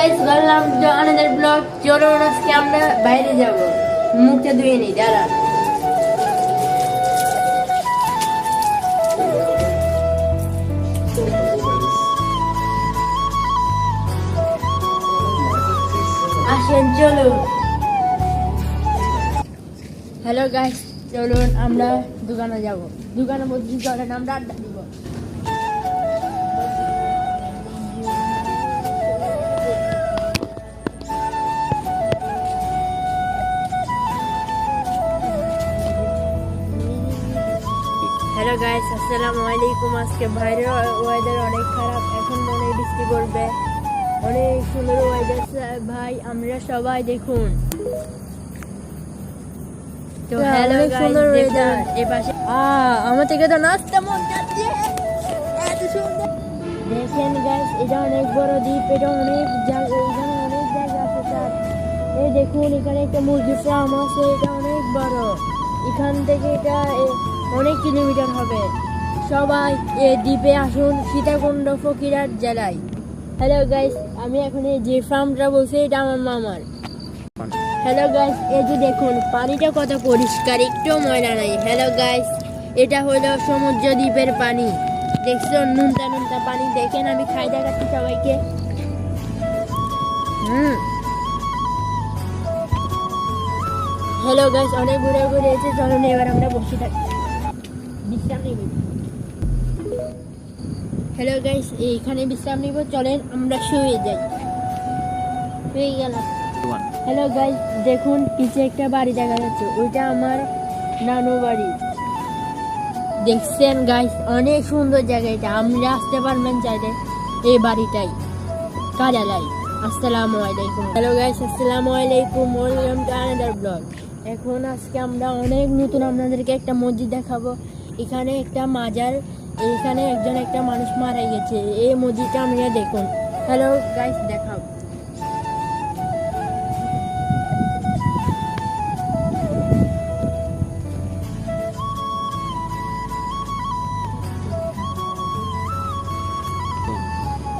Guys, বললাম যে আমাদের ব্লগ চলুন আজকে আমরা বাইরে যাব, মুখটা ধুয়ে নিই। দাঁড়ান। আসেন চলুন। হ্যালো গাইস, চলুন আমরা দোকানে যাব। দোকানে বলছি চলেন আমরা আড্ডা দিব। হ্যালো গাইস, আসসালামু আলাইকুম। আজকে বাইরের ওয়েদার অনেক খারাপ, এখন মনে হয় বৃষ্টি পড়বে। অনেক সুন্দর ওয়েদার ভাই, আমরা সবাই দেখুন। তো হ্যালো গাইস, দেখুন এপাশে আমার থেকে তো নাচতে মন যাচ্ছে, এত সুন্দর। দেখেন গাইস, এটা অনেক বড় দ্বীপ, এটা অনেক জায়গা, এখানে অনেক জায়গা আছে স্যার। এই দেখুন এখানে একটা মুরগির ফার্ম আছে, এটা অনেক বড়। এখান থেকে এটা অনেক কিলোমিটার হবে। সবাই এই দ্বীপে আসুন, সীতাকুণ্ড ফকিরহাট জেলায়। হ্যালো গাইস, আমি এখন এই যে ফার্মটা বলছি এটা আমার মামার। হ্যালো গাইস, এই যে দেখুন পানিটা কত পরিষ্কার, একটু ময়লা নাই। হ্যালো গাইস, এটা হলো সমুদ্র দ্বীপের পানি। দেখছো নুনতা নুনতা পানি। দেখেন আমি খাই দেখাচ্ছি সবাইকে। হ্যালো গাইস, অনেক ঘুরে ঘুরে এসে চলুন এবার আমরা বসে থাকি, বিশ্রাম নিব। হ্যালো গাইস, এইখানে বিশ্রাম নিব, চলেন আমরা শুয়ে যাই। শুয়ে গেলাম। হ্যালো গাইস, দেখুন পিছে একটা বাড়ি দেখা যাচ্ছে, ওইটা আমার নানু বাড়ি। দেখছেন গাইস, অনেক সুন্দর জায়গা এটা। আমরা আসতে পারবেন চাইলে এই বাড়িটাই কারালাই। আসসালামু আলাইকুম। হ্যালো গাইস, আসসালামু আলাইকুম, ওয়েলকাম টু আনাদার ব্লগ। এখন আজকে আমরা অনেক নতুন আপনাদেরকে একটা মসজিদ দেখাবো। এখানে একটা মাজার, এখানে একটা মানুষ মারা গেছে। এই মসজিদটা আপনারা দেখুন। হ্যালো গাইস, দেখাও।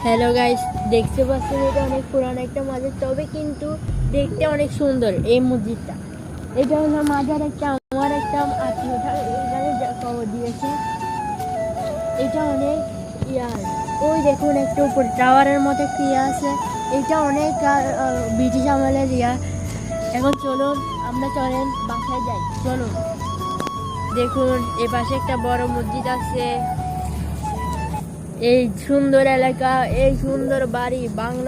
হ্যালো গাইস, দেখতে পাচ্ছেন এটা অনেক পুরানো একটা মাজার, তবে কিন্তু দেখতে অনেক সুন্দর এই মসজিদটা। এটা হলো মাজার একটা, আমার একটা আত্মীয় এখানে খবর দিয়েছে। এটা অনেক ইয়ার, ওই দেখুন একটু উপর টাওয়ারের মতো একটা ইয়ে আছে। এটা অনেক ব্রিটিশ আমলের ইয়া। এখন চলুন আমরা চলেন বাসায় যাই, চলুন। দেখুন এ পাশে একটা বড় মসজিদ আছে। এই সুন্দর এলাকা, এই সুন্দর বাড়ি, বাংলাদেশ।